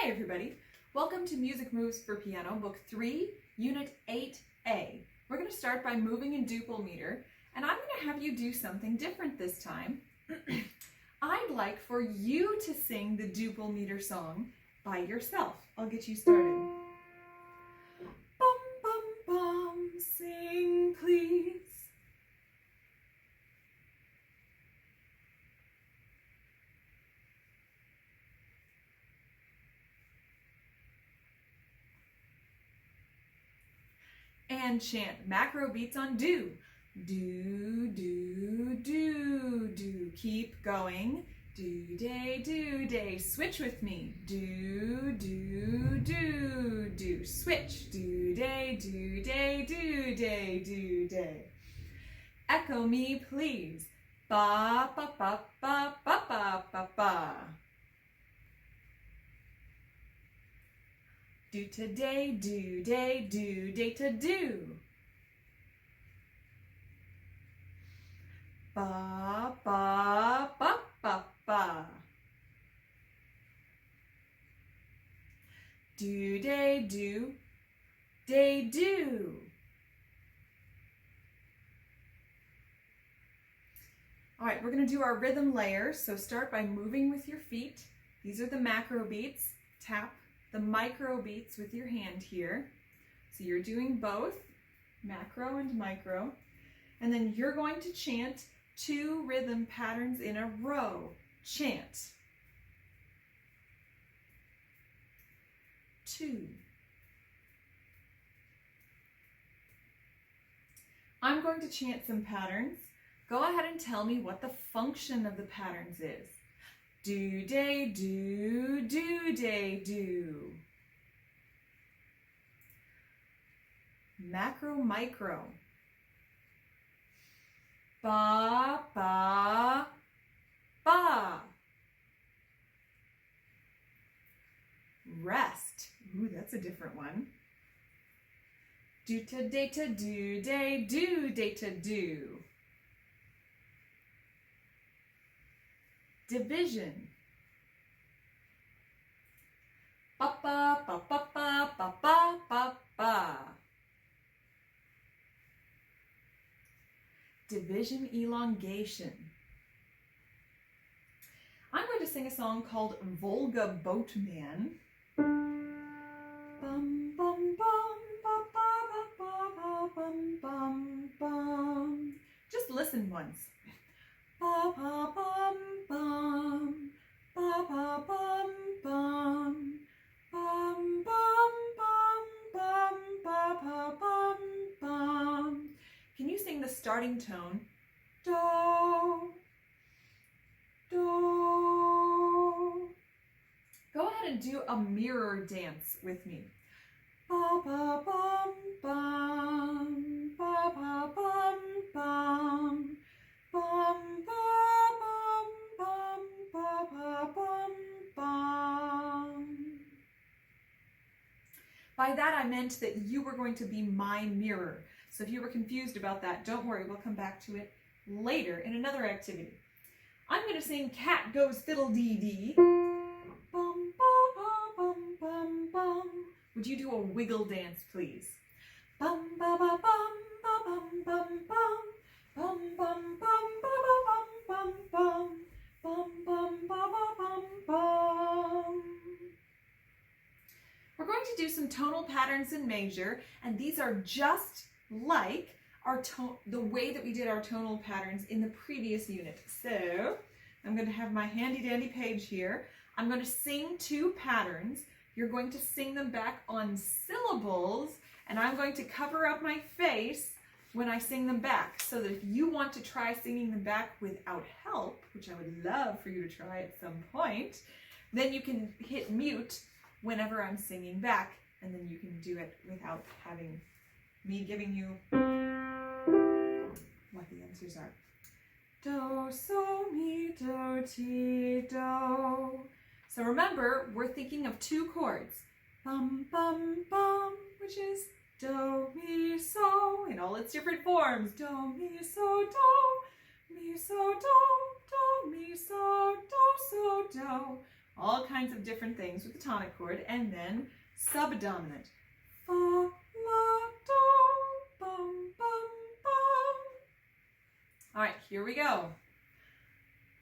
Hi everybody, welcome to Music Moves for Piano, Book 3, Unit 8A. We're going to start by moving in duple meter, and I'm going to have you do something different this time. I'd like for you to sing the duple meter song by yourself. I'll get you started. Bum, bum, bum, sing please. And chant macro beats on do. Do, do, do, do. Keep going. Do, day, do, day. Switch with me. Do, do, do, do. Switch. Do, day, do, day, do, day, do, day. Echo me, please. Ba, ba, ba, ba, ba, ba, ba, ba. Do today, do day, do day to do. Ba, ba, ba, ba, ba. Do day, do day, do. All right, we're going to do our rhythm layers. So start by moving with your feet. These are the macro beats. Tap the micro beats with your hand here. So you're doing both macro and micro. And then you're going to chant 2 rhythm patterns in a row. Chant. 2. I'm going to chant some patterns. Go ahead and tell me what the function of the patterns is. Do, day, do, do, day, do. Macro, micro. Ba, ba, ba. Rest. Ooh, that's a different one. Do to day to do, day, do, day to do. Division. Ba ba ba ba ba ba ba ba ba. Division elongation. I'm going to sing a song called Volga Boatman. Bum bum bum ba ba ba ba bum bum bum. Just listen once. Ba ba bum bum, ba ba bum bum, bum bum bum bum, ba ba bum bum. Can you sing the starting tone? Do, do. Go ahead and do a mirror dance with me. Ba ba bum bum, ba ba bum bum. Bum, ba, bum, bum, ba, ba, bum, bum. By that I meant that you were going to be my mirror. So if you were confused about that, don't worry, we'll come back to it later in another activity. I'm going to sing Cat Goes Fiddle-Dee-Dee. Bum, ba, ba, bum, bum, bum. Would you do a wiggle dance, please? Bum, ba, ba, bum, ba, bum, bum, bum. Bum bum bum bum bum bum bum bum bum bum bum. We're going to do some tonal patterns in major, and these are just like the way that we did our tonal patterns in the previous unit. So I'm going to have my handy dandy page here. I'm going to sing 2 patterns. You're going to sing them back on syllables, and I'm going to cover up my face when I sing them back, so that if you want to try singing them back without help, which I would love for you to try at some point, then you can hit mute whenever I'm singing back, and then you can do it without having me giving you what the answers are. Do, so, mi, do, ti, do. So remember, we're thinking of 2 chords. Bum, bum, bum, which is do, mi, so, in all its different forms. Do, mi, so, do, mi, so, do, mi, so, do, all kinds of different things with the tonic chord, and then subdominant. Fa, la, do, bum, bum, bum. All right, here we go.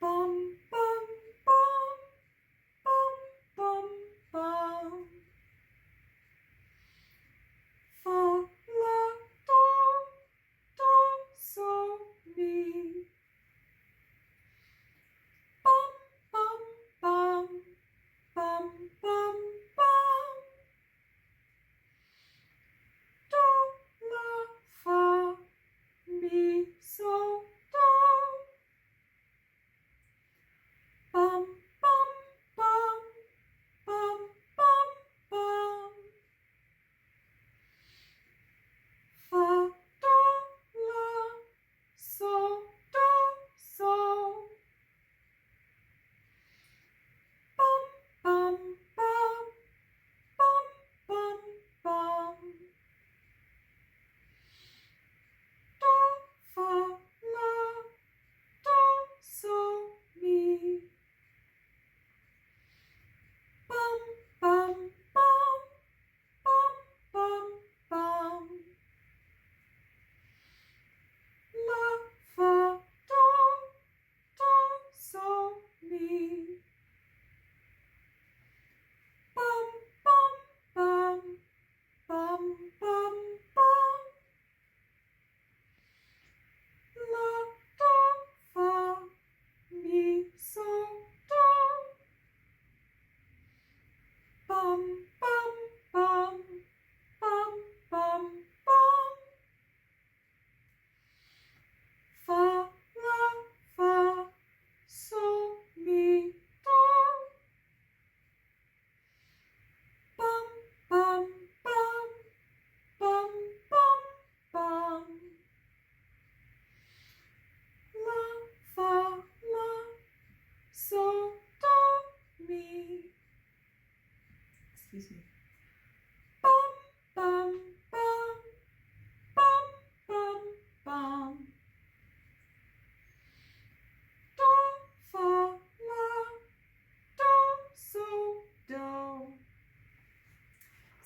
Bum, bum, bum, bum, bum, bum. Fa, la, do, so, mi. Bum, bum, bum, bum, bum, bum. Do, la, fa, mi, so, do. Bum, bum, bum, bum, bum, bum. Fa, do, la, so, do, so. Bum, bum, bum, bum, bum, bum. Do, fa, la, do, so, mi. Bum, bum, bum, bum, bum, bum. La, fa, do, so, mi. Bum, bum, bum, bum, bum, bum. La, do, fa, mi, so, do. Bum, bum, bum, bum, bum, bum. Fa, la, fa, so, mi, do. Bum, bum, bum, bum, bum, bum. La, fa, la, so, do, mi. Excuse me. Bum, bum, bum, bum, bum, bum. Do, fa, la, do, so, do.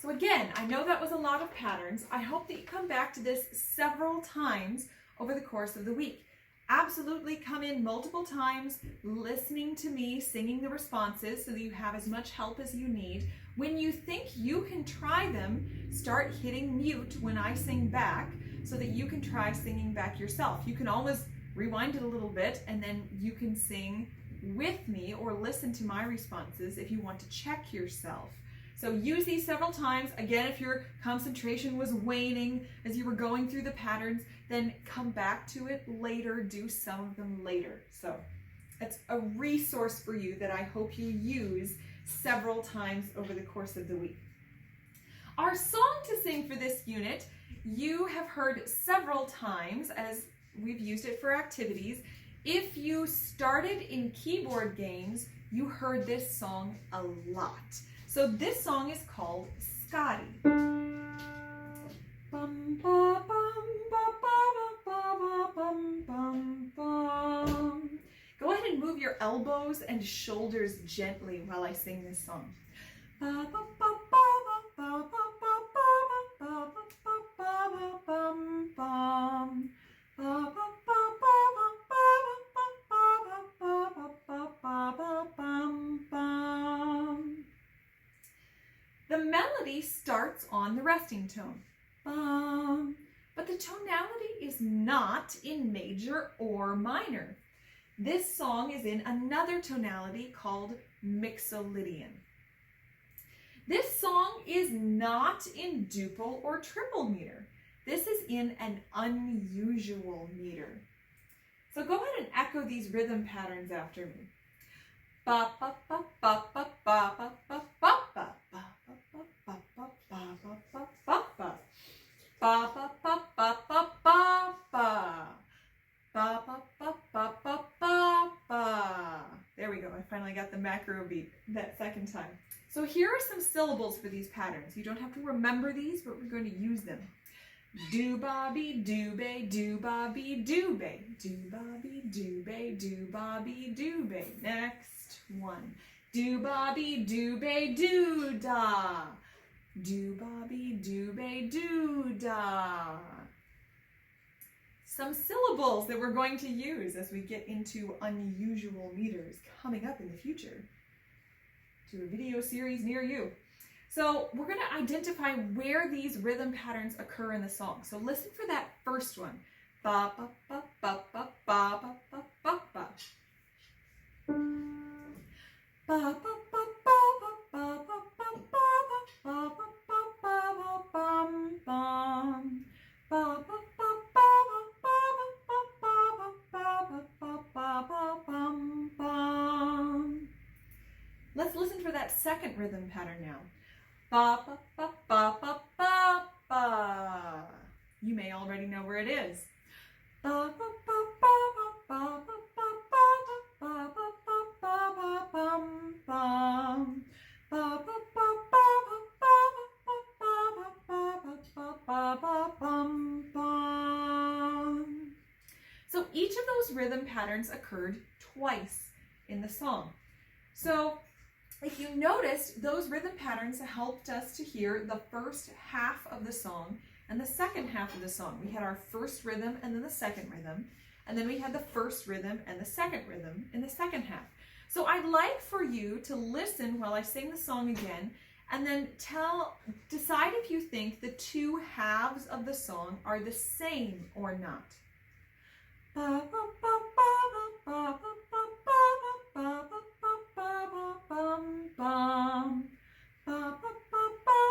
So again, I know that was a lot of patterns. I hope that you come back to this several times over the course of the week. Absolutely come in multiple times, listening to me, singing the responses so that you have as much help as you need. When you think you can try them, start hitting mute when I sing back so that you can try singing back yourself. You can always rewind it a little bit and then you can sing with me or listen to my responses if you want to check yourself. So use these several times. Again, if your concentration was waning as you were going through the patterns, then come back to it later, do some of them later. So it's a resource for you that I hope you use several times over the course of the week. Our song to sing for this unit, you have heard several times as we've used it for activities. If you started in keyboard games, you heard this song a lot. So this song is called Scotty. Bum, ba, bum, ba, ba, ba, ba, bum, bum, bum. Go ahead and move your elbows and shoulders gently while I sing this song. Ba, ba, ba, ba, ba, ba, ba, ba, ba, ba, ba, ba, bum, bum. Ba, ba, ba, ba, ba, ba, ba, ba, bum, bum. The melody starts on the resting tone, bum, but the tonality is not in major or minor. This song is in another tonality called mixolydian. This song is not in duple or triple meter. This is in an unusual meter. So go ahead and echo these rhythm patterns after me. Ba ba ba ba ba ba ba ba ba ba ba. Ba ba ba ba ba ba ba. Ba ba ba ba ba ba ba. Ba ba ba ba ba ba ba. There we go. I finally got the macro beat that second time. So here are some syllables for these patterns. You don't have to remember these, but we're going to use them. Do bobby do bay, do bobby do bay, do bobby do bay, do bobby do bay. Next one. Do-ba-be, do-be, do-da. Do-ba-be, do-be, do-da. Some syllables that we're going to use as we get into unusual meters coming up in the future to a video series near you. So we're going to identify where these rhythm patterns occur in the song. So listen for that first one. Ba ba ba ba ba ba ba ba ba ba. Ba ba ba ba ba ba ba ba ba ba ba bum bum. Ba ba ba ba ba bum bum. Let's listen for that second rhythm pattern now. Ba ba ba ba ba ba ba. You may already know where it is. Ba ba ba ba ba ba ba ba ba ba ba ba bum bum. Ba ba ba ba ba ba ba bum bum. So each of those rhythm patterns occurred twice in the song. So if you noticed, those rhythm patterns helped us to hear the first half of the song and the second half of the song. We had our first rhythm and then the second rhythm, and then we had the first rhythm and the second rhythm in the second half. So I'd like for you to listen while I sing the song again, and then decide if you think the two halves of the song are the same or not. Ba ba ba ba ba ba ba ba ba ba ba bum bum. Ba ba ba ba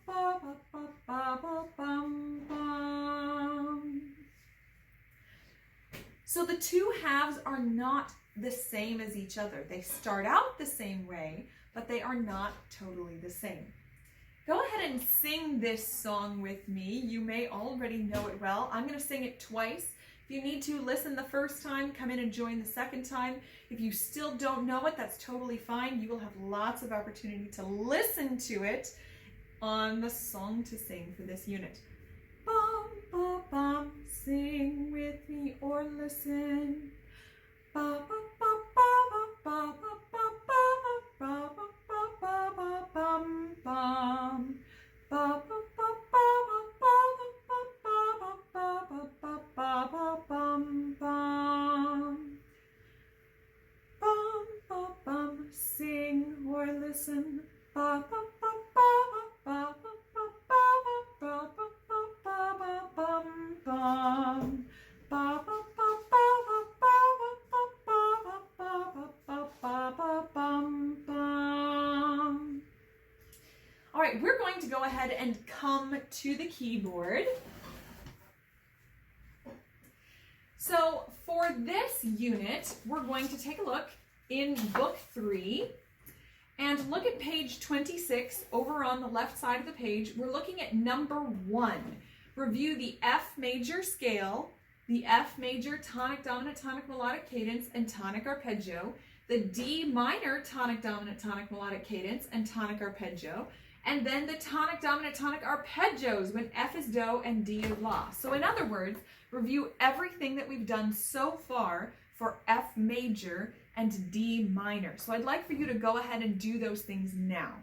ba ba ba bum bum. So the two halves are not the same as each other. They start out the same way, but they are not totally the same. Go ahead and sing this song with me. You may already know it well. I'm going to sing it twice. If you need to listen the first time, come in and join the second time. If you still don't know it, that's totally fine. You will have lots of opportunity to listen to it on the song to sing for this unit. Bum, ba, bum, sing with me or listen. Ba, ba, ba, ba, ba, ba, ba, ba, ba, ba, ba, ba, bum, bum. Ba, ba, ba, ba, ba, ba, ba, ba, ba, bum, bum. Bum, ba, bum, sing or listen. Ba, ba, ba, ba, ba, ba, ba, ba, ba, ba, ba, bum, bum. Ba, ba, ba, ba, ba, ba, ba, ba, bum, bum. All right, we're going to go ahead and come to the keyboard. So for this unit, we're going to take a look in Book 3 and look at page 26 over on the left side of the page. We're looking at number 1. Review the F major scale, the F major tonic dominant tonic melodic cadence and tonic arpeggio, the D minor tonic dominant tonic melodic cadence and tonic arpeggio, and then the tonic dominant tonic arpeggios when F is do and D is la. So in other words, review everything that we've done so far for F major and D minor. So I'd like for you to go ahead and do those things now.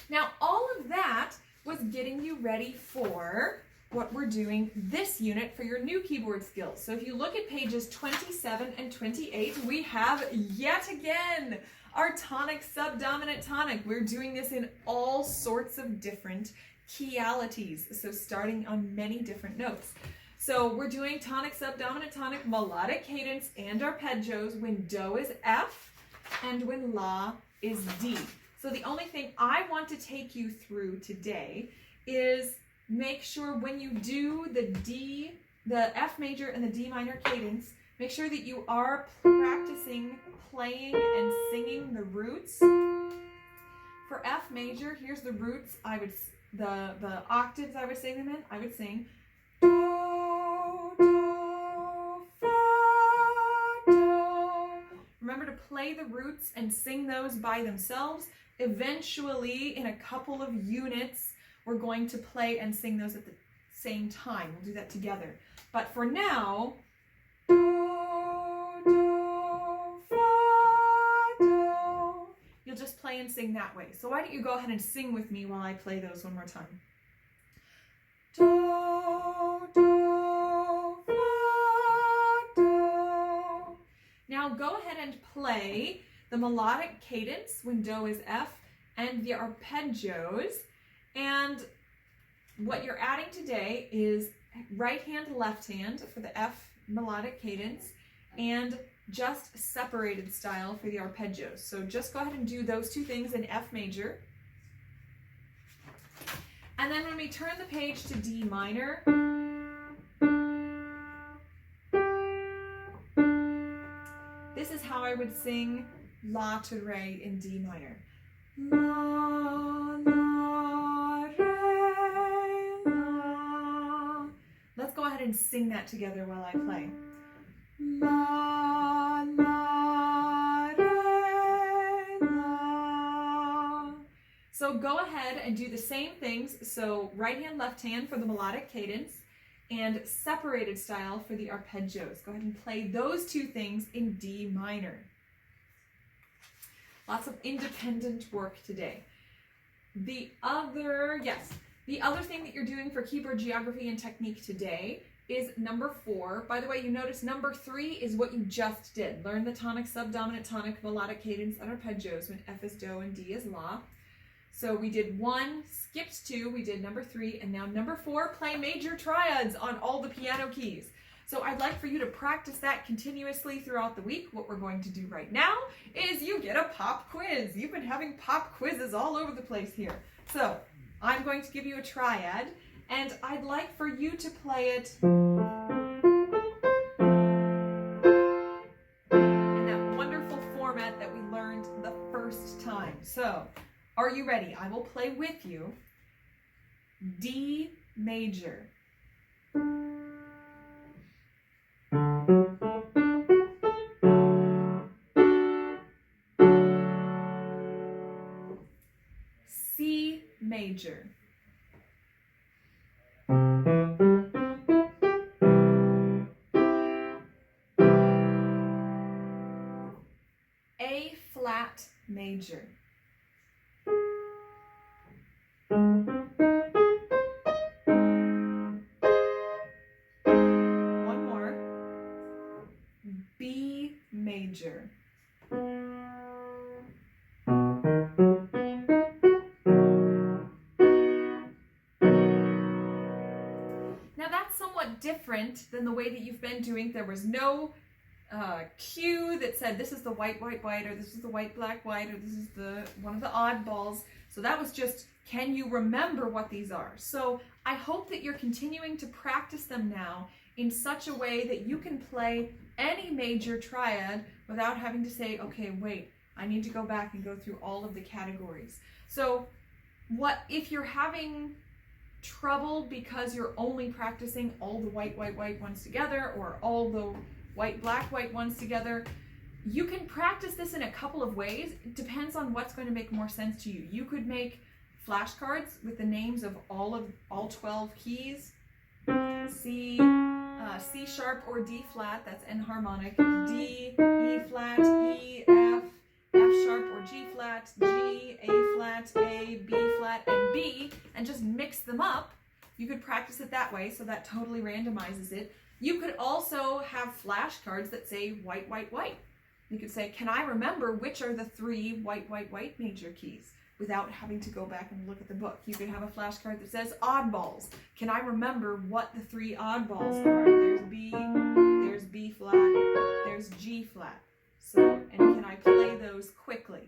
Now all of that was getting you ready for what we're doing this unit for your new keyboard skills. So if you look at pages 27 and 28, we have yet again our tonic subdominant tonic. We're doing this in all sorts of different keyalities, so starting on many different notes. So we're doing tonic subdominant tonic melodic cadence and arpeggios when do is F and when la is D. So the only thing I want to take you through today is make sure when you do the F major and the D minor cadence, make sure that you are practicing playing and singing the roots. For F major, here's the roots. The octaves I would sing them in. I would sing do, do, fa, do. Remember to play the roots and sing those by themselves. Eventually, in a couple of units, we're going to play and sing those at the same time. We'll do that together. But for now, do, and sing that way. So why don't you go ahead and sing with me while I play those one more time. Do, do, fa, do. Now go ahead and play the melodic cadence when do is F and the arpeggios. And what you're adding today is right hand, left hand for the F melodic cadence and just separated style for the arpeggios. So just go ahead and do those two things in F major. And then when we turn the page to D minor, this is how I would sing La to Re in D minor. La, la, re, la. Let's go ahead and sing that together while I play. La, la, re, la. So go ahead and do the same things. So right hand, left hand for the melodic cadence and separated style for the arpeggios. Go ahead and play those two things in D minor. Lots of independent work today. The other thing that you're doing for keyboard geography and technique today is number 4. By the way, you notice number 3 is what you just did. Learn the tonic, subdominant tonic, melodic cadence, and arpeggios when F is do and D is la. So we did 1, skipped 2, we did number 3, and now number 4, play major triads on all the piano keys. So I'd like for you to practice that continuously throughout the week. What we're going to do right now is you get a pop quiz. You've been having pop quizzes all over the place here. So I'm going to give you a triad, and I'd like for you to play it in that wonderful format that we learned the first time. So are you ready? I will play with you D major. C major. A flat major. One more. B major. Now that's somewhat different than the way that you've been doing. There was no cue that said this is the white, white, white, or this is the white, black, white, or this is the one of the oddballs. So that was just, can you remember what these are? So I hope that you're continuing to practice them now in such a way that you can play any major triad without having to say, okay, wait, I need to go back and go through all of the categories. So what if you're having trouble because you're only practicing all the white, white, white ones together or all the white, black, white ones together, you can practice this in a couple of ways. It depends on what's going to make more sense to you. You could make flashcards with the names of all 12 keys. C sharp or D flat, that's enharmonic. D, E flat, E, F, F sharp or G flat, G, A flat, A, B flat, and B, and just mix them up. You could practice it that way, so that totally randomizes it. You could also have flashcards that say white, white, white. You could say, can I remember which are the 3 white, white, white major keys without having to go back and look at the book? You could have a flashcard that says oddballs. Can I remember what the 3 oddballs are? There's B, there's B flat, there's G flat. So, and can I play those quickly?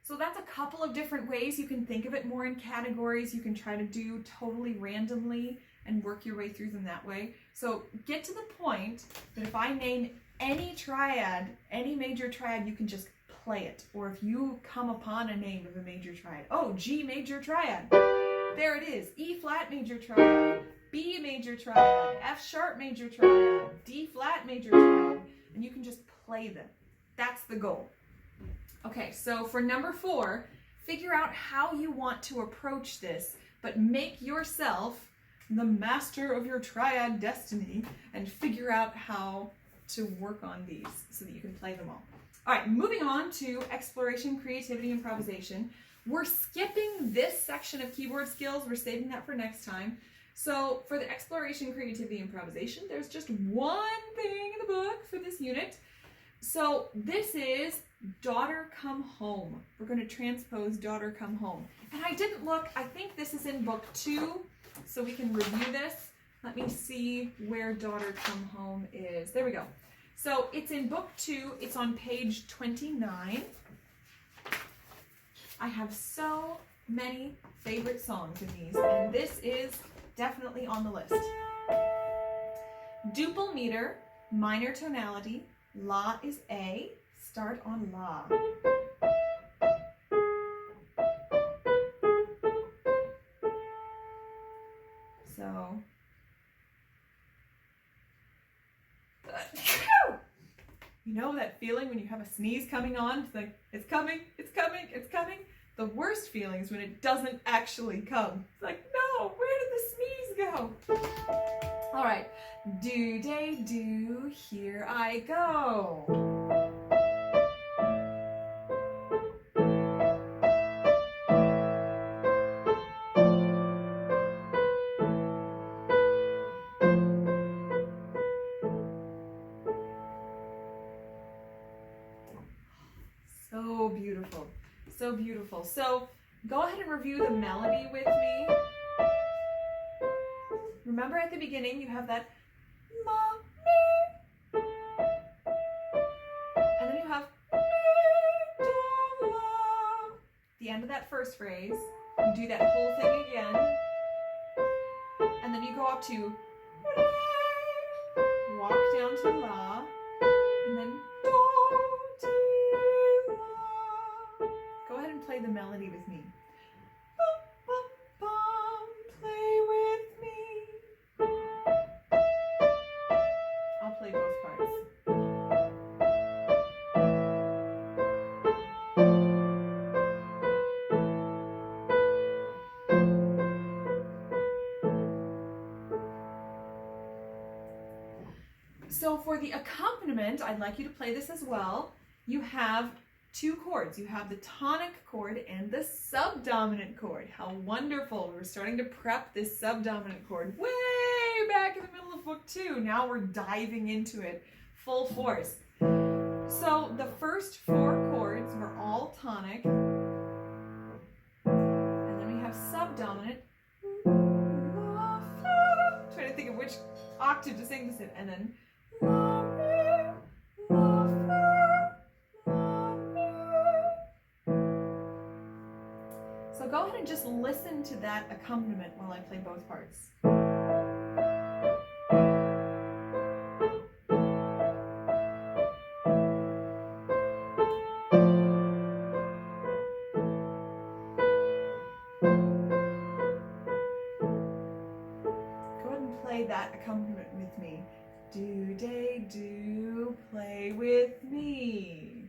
So that's a couple of different ways. You can think of it more in categories. You can try to do totally randomly and work your way through them that way. So get to the point that if I name any triad, any major triad, you can just play it. Or if you come upon a name of a major triad, oh, G major triad, there it is. E flat major triad, B major triad, F sharp major triad, D flat major triad, and you can just play them. That's the goal. Okay, so for number 4, figure out how you want to approach this, but make yourself the master of your triad destiny and figure out how to work on these so that you can play them all. All right, moving on to exploration, creativity, improvisation. We're skipping this section of keyboard skills. We're saving that for next time. So for the exploration, creativity, improvisation, there's just one thing in the book for this unit. So this is Daughter Come Home. We're going to transpose Daughter Come Home. And I didn't look, I think this is in book 2, so we can review this. Let me see where Daughter Come Home is. There we go. So it's in book 2, it's on page 29. I have so many favorite songs in these, and this is definitely on the list. Duple meter, minor tonality, La is A, start on La. So, you know that feeling when you have a sneeze coming on? It's like, it's coming, it's coming, it's coming. The worst feeling is when it doesn't actually come. It's like, no, where did the sneeze go? All right, do, day, do, here I go. So beautiful, so beautiful. So go ahead and review the melody with me. Remember at the beginning you have that la, mi, and then you have mi, do, la. The end of that first phrase, you do that whole thing again, and then you go up to re, walk down to la, and then do, ti, la. Go ahead and play the melody with me. Play with me. I'll play both parts. So for the accompaniment, I'd like you to play this as well. You have 2 chords. You have the tonic chord and the subdominant chord. How wonderful. We're starting to prep this subdominant chord way back in the middle of book 2. Now we're diving into it full force. So the first 4 chords were all tonic. And then we have subdominant. I'm trying to think of which octave to sing this in. And then so go ahead and just listen to that accompaniment while I play both parts. Go ahead and play that accompaniment with me. Do, day, do, play with me.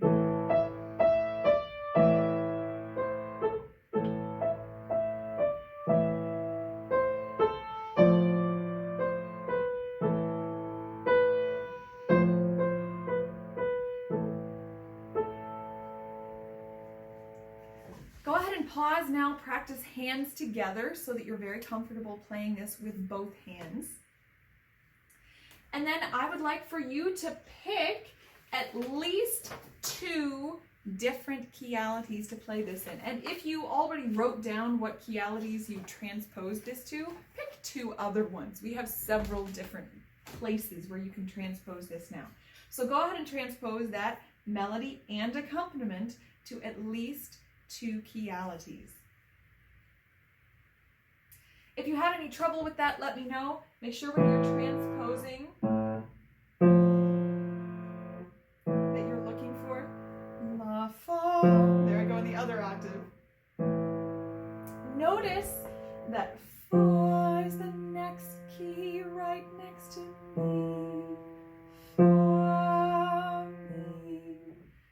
Go ahead and pause now, practice hands together so that you're very comfortable playing this with both hands. And then I would like for you to pick at least 2 different keyalities to play this in. And if you already wrote down what keyalities you transposed this to, pick 2 other ones. We have several different places where you can transpose this now. So go ahead and transpose that melody and accompaniment to at least 2 keyalities. If you had any trouble with that, let me know. Make sure when you're transposing that you're looking for La, Fa. There I go in the other octave. Notice that Fa is the next key right next to Mi. Fa, Mi.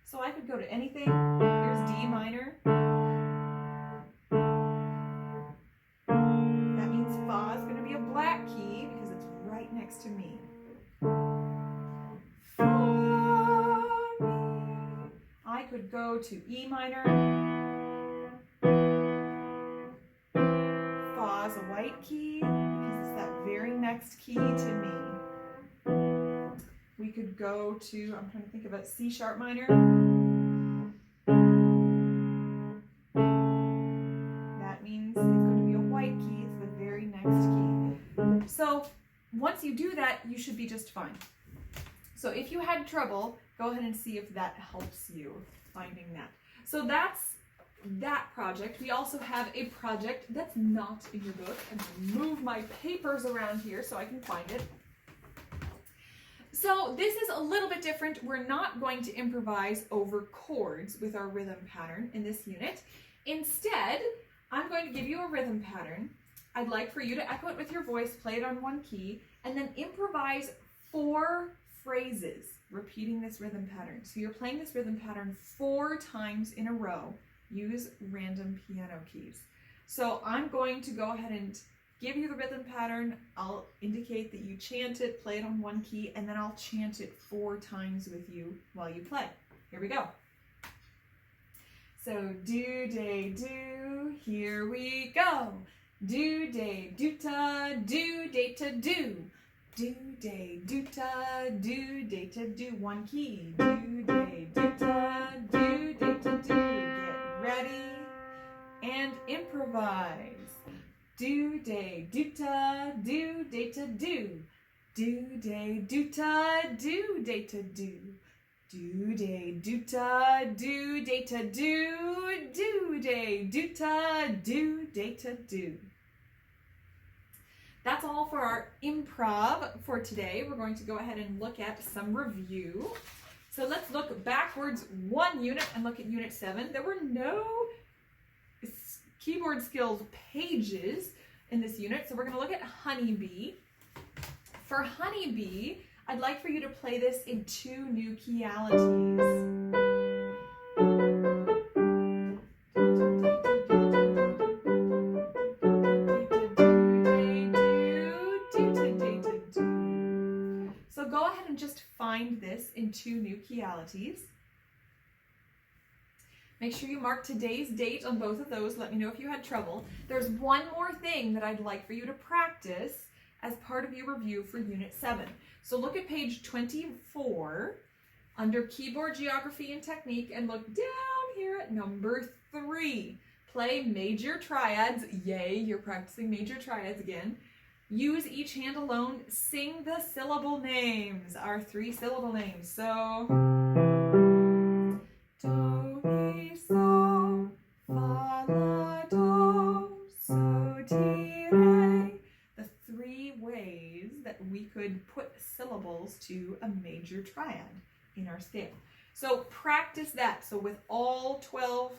So I could go to anything. Here's D minor. That means Fa is going to be a black key because it's right next to Mi. Fa, Mi. could go to E minor. Fa is a white key because it's that very next key to me. We could go to, I'm trying to think about C sharp minor. That means it's going to be a white key. It's the very next key. So once you do that, you should be just fine. So if you had trouble, go ahead and see if that helps you finding that. So that's that project. We also have a project that's not in your book. I'm going to move my papers around here so I can find it. So this is a little bit different. We're not going to improvise over chords with our rhythm pattern in this unit. Instead, I'm going to give you a rhythm pattern. I'd like for you to echo it with your voice, play it on one key, and then improvise 4 phrases repeating this rhythm pattern. So you're playing this rhythm pattern 4 times in a row. Use random piano keys. So I'm going to go ahead and give you the rhythm pattern. I'll indicate that you chant it, play it on one key, and then I'll chant it 4 times with you while you play. Here we go. So do, day, do, here we go. Do, day, do, ta, do, day, ta, do. Do, day, do, ta, do, day, ta, do. One key. Do, day, do, ta, do, day, ta, do. Get ready and improvise. Do, day, do, ta, do, day, ta, do. Do, day, do, ta, do, day, ta, do. Do, day, do, ta, do, day, ta, do. Do, day, do, ta, do, day, ta, do. That's all for our improv for today. We're going to go ahead and look at some review. So let's look backwards 1 unit and look at unit 7. There were no keyboard skills pages in this unit, so we're going to look at Honeybee. For Honeybee, I'd like for you to play this in 2 new keyalities. So go ahead and just find this in 2 new keyalities. Make sure you mark today's date on both of those. Let me know if you had trouble. There's one more thing that I'd like for you to practice as part of your review for Unit 7. So look at page 24 under Keyboard Geography and Technique and look down here at number 3. Play major triads. Yay, you're practicing major triads again. Use each hand alone. Sing the syllable names, our 3 syllable names. So, do, mi, so, fa, la, do, so, ti, re. The 3 ways that we could put syllables to a major triad in our scale. So practice that. So with all 12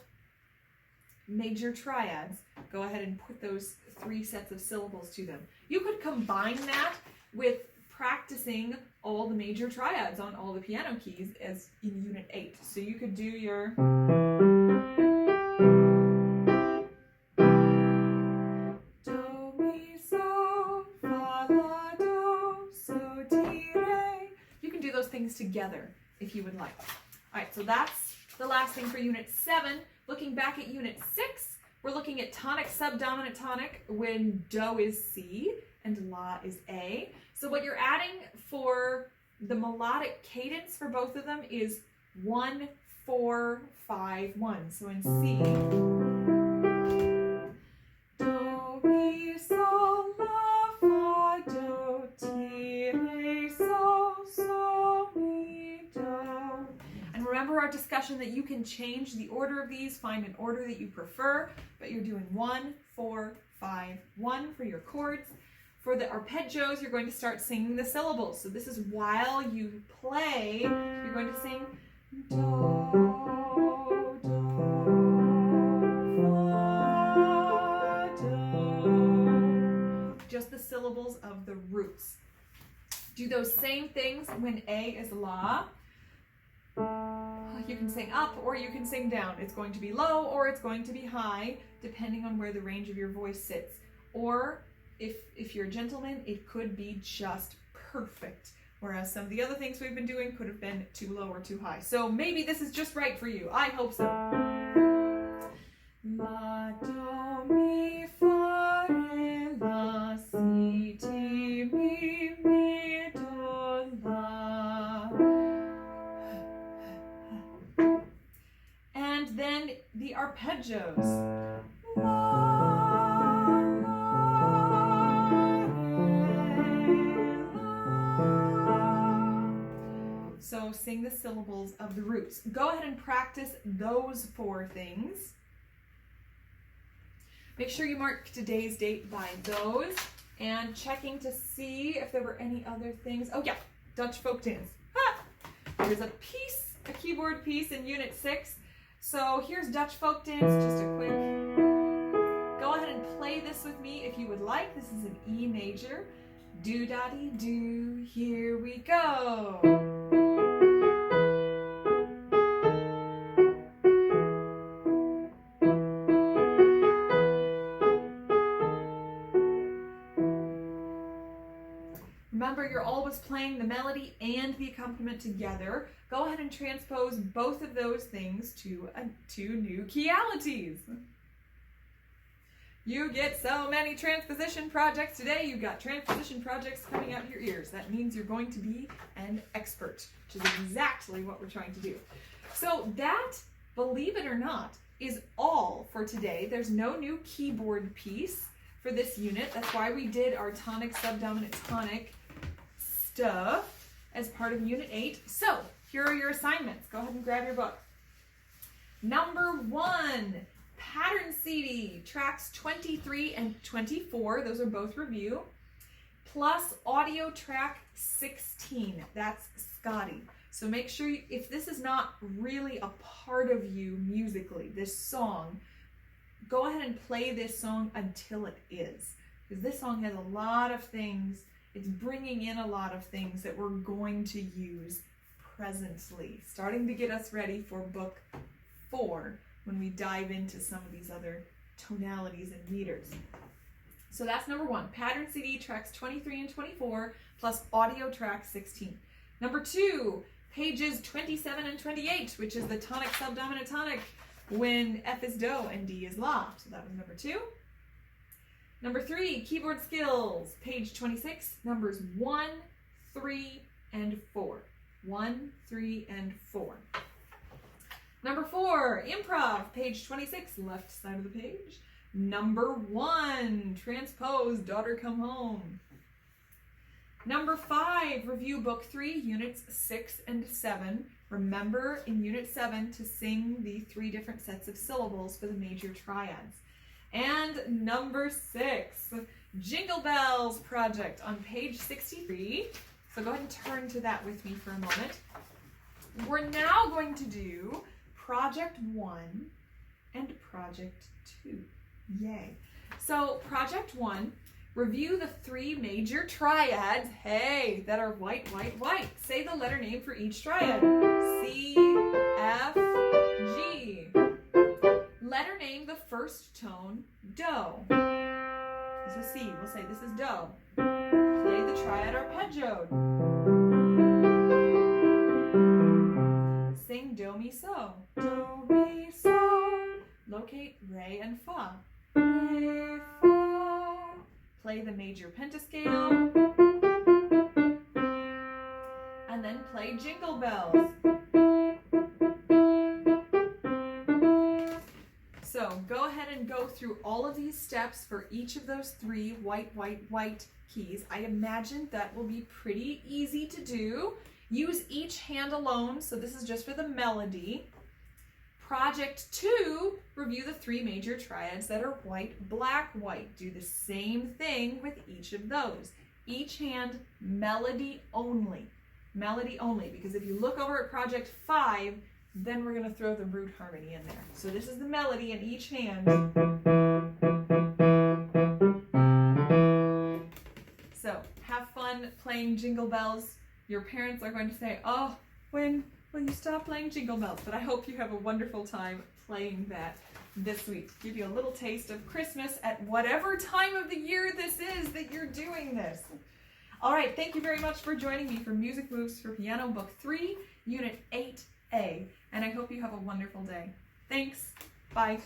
major triads, go ahead and put those 3 sets of syllables to them. You could combine that with practicing all the major triads on all the piano keys as in Unit 8. So you could do your do, mi, so, fa, la, do, so, ti, re. You can do those things together if you would like. All right, so that's the last thing for Unit 7. Looking back at Unit 6, we're looking at tonic, subdominant tonic when do is C and la is A. So what you're adding for the melodic cadence for both of them is 1, 4, 5, 1. So in C, do, mi, so, la, fa, do, ti, re, so, mi, do. And remember our discussion that you can change the order of these, find an order that you prefer, but you're doing 1, 4, 5, 1 for your chords. For the arpeggios, you're going to start singing the syllables. So this is while you play, you're going to sing do, do, fa, do. Just the syllables of the roots. Do those same things when A is la. You can sing up or you can sing down. It's going to be low or it's going to be high, depending on where the range of your voice sits. Or if you're a gentleman, it could be just perfect whereas some of the other things we've been doing could have been too low or too high. So maybe this is just right for you. I hope so. La, do, mi, fa, re, la, si, ti, mi, do, la. And then the arpeggios. So sing the syllables of the roots. Go ahead and practice those 4 things. Make sure you mark today's date by those and checking to see if there were any other things. Oh yeah, Dutch folk dance. There's a keyboard piece in Unit 6. So here's Dutch folk dance, just a quick. Go ahead and play this with me if you would like. This is an E major. Do-da-dee-do, here we go. Remember, you're always playing the melody and the accompaniment together. Go ahead and transpose both of those things to new keyalities. You get so many transposition projects today. You've got transposition projects coming out of your ears. That means you're going to be an expert, which is exactly what we're trying to do. So that, believe it or not, is all for today. There's no new keyboard piece for this unit. That's why we did our tonic, subdominant, tonic stuff as part of Unit 8. So here are your assignments. Go ahead and grab your book. Number 1, pattern CD, tracks 23 and 24. Those are both review. Plus audio track 16. That's Scotty. So make sure if this is not really a part of you musically, this song, go ahead and play this song until it is. Because this song has a lot of things. It's bringing in a lot of things that we're going to use presently, starting to get us ready for book 4 when we dive into some of these other tonalities and meters. So that's number 1, pattern CD tracks 23 and 24 plus audio track 16. Number 2, pages 27 and 28, which is the tonic, subdominant, tonic when F is do and D is la. So that was number 2. Number 3, keyboard skills, page 26, numbers 1, 3, and 4. 1, 3, and 4. Number 4, improv, page 26, left side of the page. Number 1, transpose, daughter come home. Number 5, review book 3, units 6 and 7. Remember in unit 7 to sing the 3 different sets of syllables for the major triads. And number 6, Jingle Bells project on page 63. So go ahead and turn to that with me for a moment. We're now going to do project 1 and project 2. Yay. So project 1, review the 3 major triads, hey, that are white, white, white. Say the letter name for each triad. C, F, G. Letter name the first tone, do. This is C. We'll say this is do. Play the triad arpeggio. Sing do, mi, so. Do, mi, so. Locate re and fa. Re, fa. Play the major pentascale. And then play Jingle Bells. So go ahead and go through all of these steps for each of those 3 white, white, white keys. I imagine that will be pretty easy to do. Use each hand alone, so this is just for the melody. Project 2, review the 3 major triads that are white, black, white. Do the same thing with each of those. Each hand, melody only. Melody only, because if you look over at project 5, then we're going to throw the root harmony in there. So this is the melody in each hand. So have fun playing Jingle Bells. Your parents are going to say, oh, when will you stop playing Jingle Bells? But I hope you have a wonderful time playing that this week. Give you a little taste of Christmas at whatever time of the year this is that you're doing this. All right, thank you very much for joining me for Music Moves for Piano Book 3, Unit 8A, and I hope you have a wonderful day. Thanks. Bye.